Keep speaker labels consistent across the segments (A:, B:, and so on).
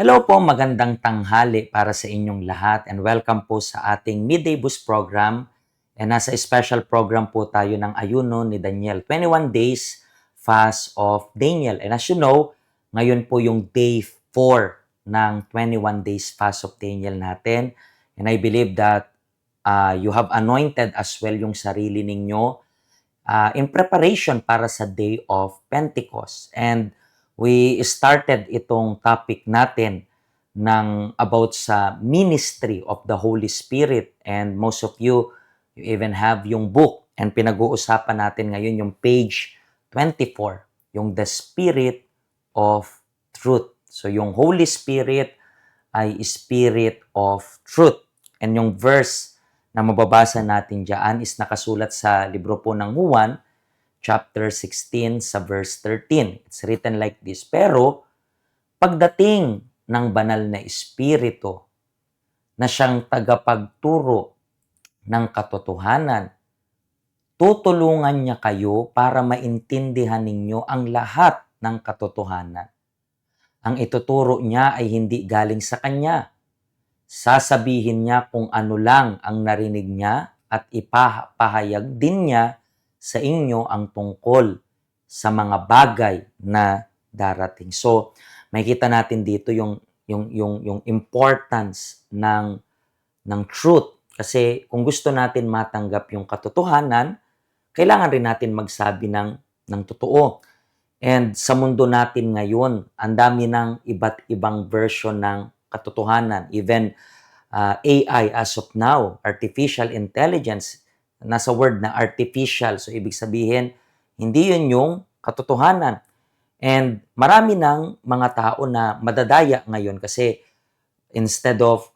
A: Hello po, magandang tanghali para sa inyong lahat and welcome po sa ating Midday Boost program. And nasa special program po tayo ng ayuno ni Daniel, 21 days fast of Daniel. And as you know, ngayon po yung day 4 ng 21 days fast of Daniel natin. And I believe that you have anointed as well yung sarili ninyo in preparation para sa day of Pentecost. And we started itong topic natin about sa ministry of the Holy Spirit. And most of you even have yung book. And pinag-uusapan natin ngayon yung page 24, yung the Spirit of Truth. So yung Holy Spirit ay Spirit of Truth. And yung verse na mababasa natin diyan is nakasulat sa libro po ng Juan, chapter 16 sa verse 13. It's written like this, pero pagdating ng banal na Espiritu na siyang tagapagturo ng katotohanan, tutulungan niya kayo para maintindihan ninyo ang lahat ng katotohanan. Ang ituturo niya ay hindi galing sa Kanya. Sasabihin niya kung ano lang ang narinig niya at ipapahayag din niya sa inyo ang tungkol sa mga bagay na darating. So, makikita natin dito yung importance ng truth. Kasi kung gusto natin matanggap yung katotohanan, kailangan rin natin magsabi ng totoo. And sa mundo natin ngayon, ang dami ng iba't ibang version ng katotohanan. Even AI as of now, artificial intelligence, nasa word na artificial. So, ibig sabihin, hindi yun yung katotohanan. And marami ng mga tao na madadaya ngayon kasi instead of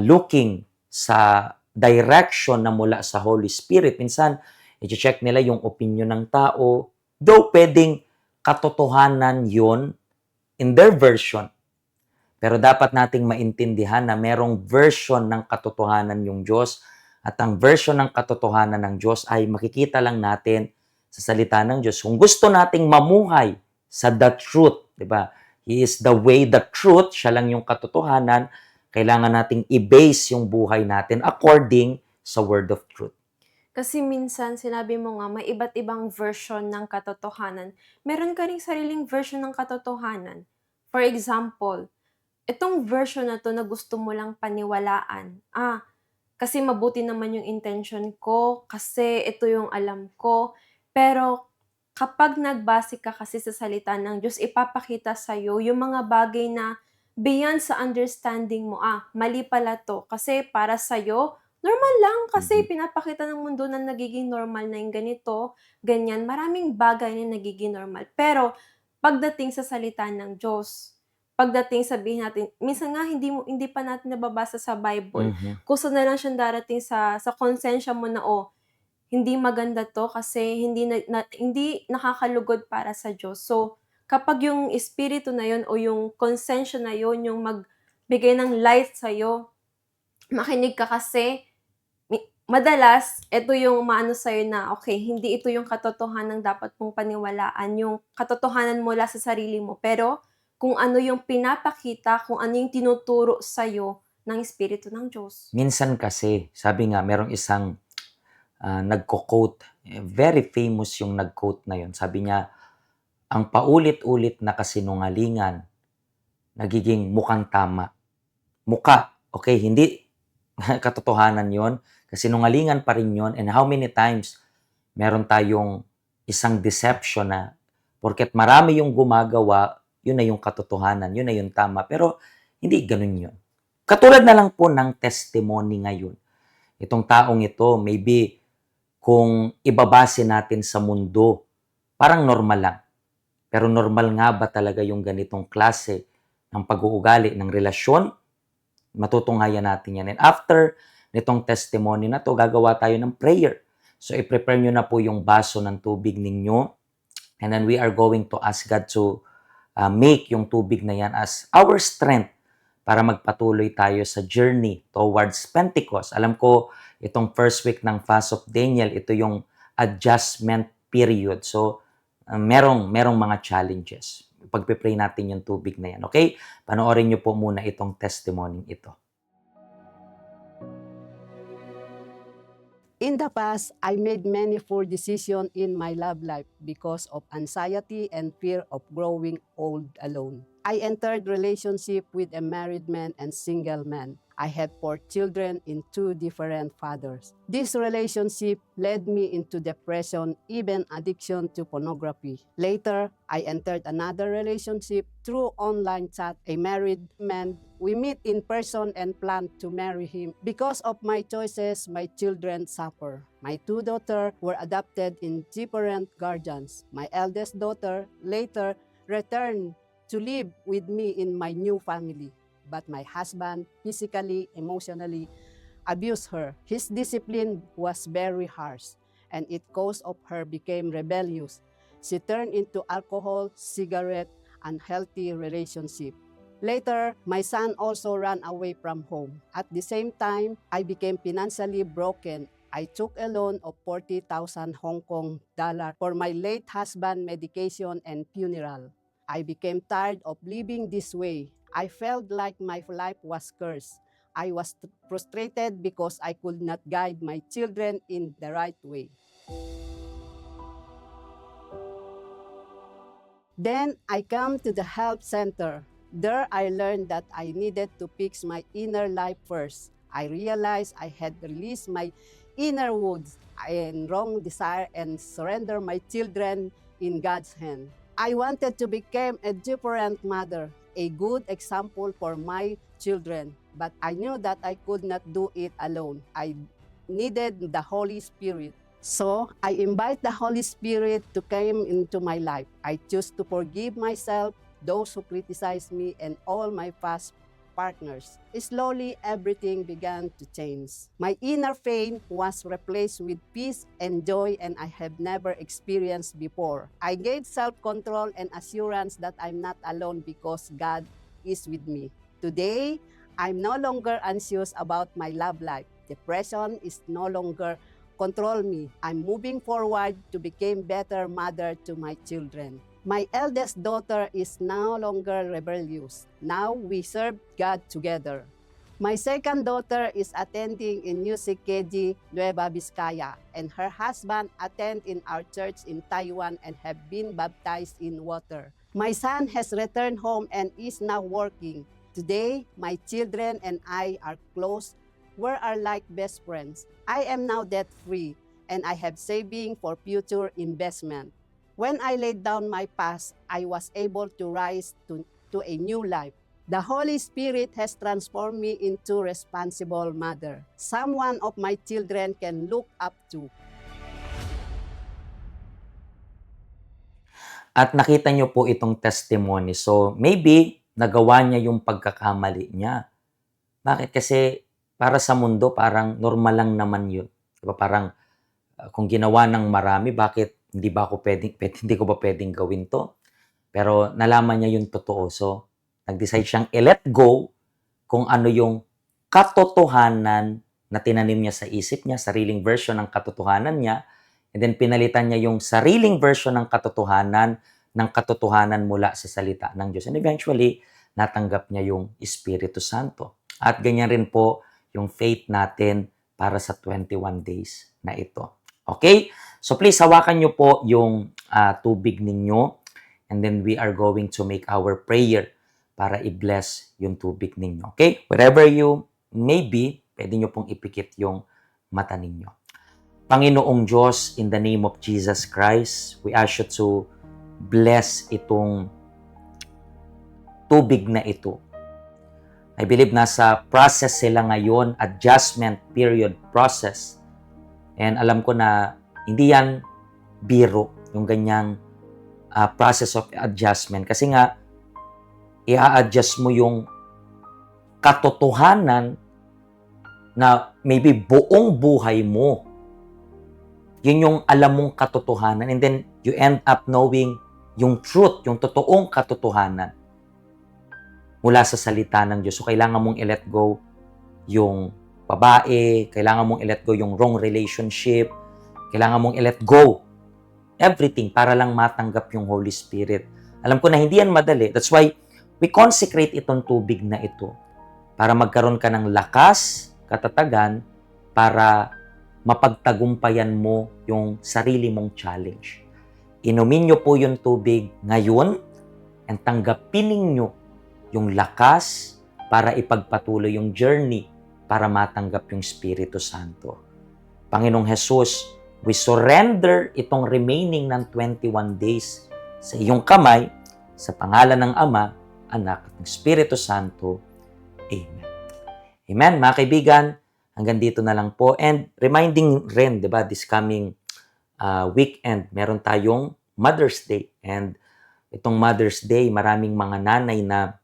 A: looking sa direction na mula sa Holy Spirit, minsan, i-check nila yung opinion ng tao, though pwedeng katotohanan yun in their version. Pero dapat nating maintindihan na merong version ng katotohanan yung Diyos at ang version ng katotohanan ng Diyos ay makikita lang natin sa salita ng Diyos. Kung gusto nating mamuhay sa the truth, di ba? He is the way, the truth, siya lang yung katotohanan. Kailangan nating i-base yung buhay natin according sa word of truth.
B: Kasi minsan, sinabi mo nga, may iba't ibang version ng katotohanan. Meron ka ring sariling version ng katotohanan. For example, itong version na to na gusto mo lang paniwalaan. Kasi mabuti naman yung intention ko, kasi ito yung alam ko. Pero kapag nagbase ka kasi sa salita ng Diyos, ipapakita sa'yo yung mga bagay na beyond sa understanding mo. Mali pala to. Kasi para sa'yo, normal lang kasi pinapakita ng mundo na nagiging normal na yung ganito, ganyan. Maraming bagay na nagiging normal. Pero pagdating sa salita ng Diyos, pagdating sabihin natin, minsan nga hindi pa natin nababasa sa Bible. Gusto na lang siyang darating sa konsensya mo na, hindi maganda to kasi hindi nakakalugod para sa Diyos. So, kapag yung espiritu na yun o yung konsensya na yun yung magbigay ng light sa'yo, makinig ka kasi madalas, ito yung maano sa'yo na, okay, hindi ito yung katotohanan dapat mong paniwalaan, yung katotohanan mula sa sarili mo. Pero, kung ano yung pinapakita, kung ano yung tinuturo sa'yo ng Espiritu ng Diyos.
A: Minsan kasi, sabi nga, merong isang nagko-quote, very famous yung nag-quote na yun. Sabi niya, ang paulit-ulit na kasinungalingan, nagiging mukhang tama. Muka, okay, hindi katotohanan yon, kasinungalingan pa rin yon. And how many times meron tayong isang deception na porket marami yung gumagawa, yun na yung katotohanan, yun na yung tama. Pero hindi ganun yun. Katulad na lang po ng testimony ngayon. Itong taong ito, maybe kung ibabase natin sa mundo, parang normal lang. Pero normal nga ba talaga yung ganitong klase ng pag-uugali, ng relasyon? Matutunghayan natin yan. And after nitong testimony na to, gagawa tayo ng prayer. So, i-prepare nyo na po yung baso ng tubig ninyo. And then we are going to ask God to make yung tubig na yan as our strength para magpatuloy tayo sa journey towards Pentecost. Alam ko, itong first week ng Fast of Daniel, ito yung adjustment period. So, merong mga challenges. pagpe-pray natin yung tubig na yan. Okay? Panoorin niyo po muna itong testimony ito.
C: In the past, I made many poor decisions in my love life because of anxiety and fear of growing old alone. I entered relationship with a married man and single man. I had 4 children in 2 different fathers. This relationship led me into depression, even addiction to pornography. Later, I entered another relationship through online chat, a married man. We meet in person and plan to marry him. Because of my choices, my children suffer. My 2 daughters were adopted in different guardians. My eldest daughter later returned to live with me in my new family. But my husband physically, emotionally abused her. His discipline was very harsh, and it caused of her became rebellious. She turned into alcohol, cigarette, unhealthy relationship. Later, my son also ran away from home. At the same time, I became financially broken. I took a loan of 40,000 Hong Kong dollar for my late husband medication and funeral. I became tired of living this way. I felt like my life was cursed. I was frustrated because I could not guide my children in the right way. Then I come to the health center. There I learned that I needed to fix my inner life first. I realized I had released my inner wounds and wrong desire and surrender my children in God's hand. I wanted to become a different mother, a good example for my children, but I knew that I could not do it alone. I needed the Holy Spirit. So I invite the Holy Spirit to come into my life. I choose to forgive myself, those who criticized me, and all my past partners. Slowly, everything began to change. My inner pain was replaced with peace and joy, and I have never experienced before. I gained self-control and assurance that I'm not alone because God is with me. Today, I'm no longer anxious about my love life. Depression is no longer control me. I'm moving forward to become better mother to my children. My eldest daughter is no longer rebellious. Now we serve God together. My second daughter is attending in Music KG Nueva Vizcaya, and her husband attend in our church in Taiwan and have been baptized in water. My son has returned home and is now working. Today, my children and I are close. We are like best friends. I am now debt-free, and I have saving for future investment. When I laid down my past, I was able to rise to a new life. The Holy Spirit has transformed me into a responsible mother, someone of my children can look up to.
A: At nakita niyo po itong testimony. So, maybe nagawa niya yung pagkakamali niya. Bakit? Kasi para sa mundo, parang normal lang naman yun. Diba? Parang kung ginawa ng marami, bakit hindi ko ba pwedeng gawin to? Pero nalaman niya yung totoo. So, nag-decide siyang i-let go kung ano yung katotohanan na tinanim niya sa isip niya, sariling version ng katotohanan niya, and then pinalitan niya yung sariling version ng katotohanan mula sa salita ng Diyos. And eventually, natanggap niya yung Espiritu Santo. At ganyan rin po yung faith natin para sa 21 days na ito. Okay? So please, hawakan niyo po yung tubig ninyo, and then we are going to make our prayer para i-bless yung tubig ninyo. Okay? Wherever you may be, pwede nyo pong ipikit yung mata ninyo. Panginoong Diyos, in the name of Jesus Christ, we ask you to bless itong tubig na ito. I believe nasa process sila ngayon, adjustment period process. And alam ko na hindi yan biro, yung ganyang process of adjustment. Kasi nga, i-adjust mo yung katotohanan na maybe buong buhay mo. Yun yung alam mong katotohanan. And then, you end up knowing yung truth, yung totoong katotohanan mula sa salita ng Diyos. So, kailangan mong i-let go yung babae, kailangan mong i-let go yung wrong relationship, kailangan mong i-let go everything para lang matanggap yung Holy Spirit Alam ko na hindi yan madali. That's why we consecrate itong tubig na ito para magkaroon ka ng lakas, katatagan, para mapagtagumpayan mo yung sarili mong challenge. Inumin nyo po yung tubig ngayon and tanggapin ninyo yung lakas para ipagpatuloy yung journey para matanggap yung Espiritu Santo. Panginoong Jesus, we surrender itong remaining ng 21 days sa iyong kamay, sa pangalan ng Ama, Anak, at ng Espiritu Santo. Amen. Amen, mga kaibigan. Hanggang dito na lang po. And reminding rin, di ba, this coming weekend, meron tayong Mother's Day. And itong Mother's Day, maraming mga nanay na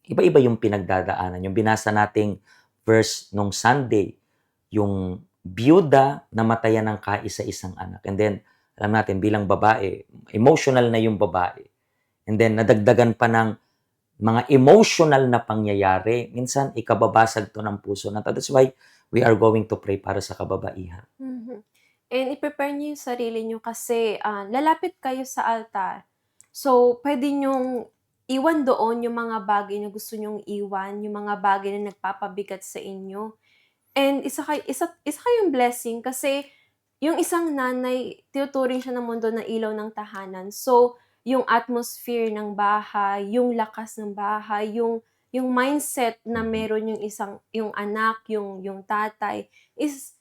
A: iba-iba yung pinagdadaanan. Yung binasa nating verse nung Sunday, yung biyuda na matayan ng kaisa-isang anak. And then, alam natin, bilang babae, emotional na yung babae. And then, nadagdagan pa ng mga emotional na pangyayari. Minsan, ikababasag to ng puso na. That's why we are going to pray para sa kababaihan.
B: Mhm. And i-prepare niyo yung sarili niyo kasi lalapit kayo sa altar. So, pwede niyong iwan doon yung mga bagay na gusto niyong iwan, yung mga bagay na nagpapabigat sa inyo. And isa kayong blessing kasi yung isang nanay, tinuturing siya ng mundo na ilaw ng tahanan. So, yung atmosphere ng bahay, yung lakas ng bahay, yung mindset na meron yung anak, yung tatay, is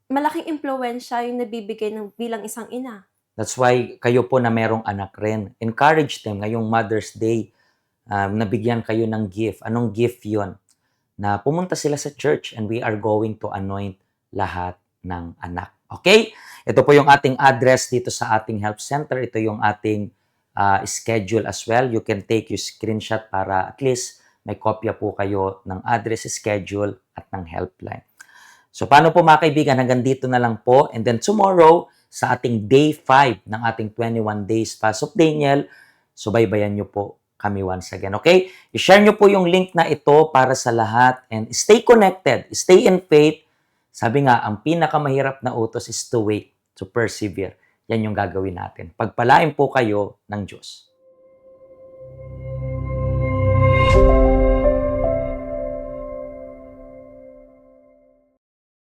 B: malaking impluwensya yung nabibigay ng bilang isang ina.
A: That's why kayo po na merong anak rin, encourage them ngayong Mother's Day, nabigyan kayo ng gift. Anong gift yon? Na pumunta sila sa church and we are going to anoint lahat ng anak. Okay? Ito po yung ating address dito sa ating help center. Ito yung ating schedule as well. You can take your screenshot para at least may kopya po kayo ng address, schedule, at ng helpline. So, paano po mga kaibigan? Hanggang dito na lang po. And then tomorrow, sa ating day 5 ng ating 21 days fast of Daniel, subaybayan nyo po kami once again. Okay? I-share nyo po yung link na ito para sa lahat and stay connected, stay in faith. Sabi nga, ang pinakamahirap na utos is to wait, to persevere. Yan yung gagawin natin. Pagpalain po kayo ng Diyos.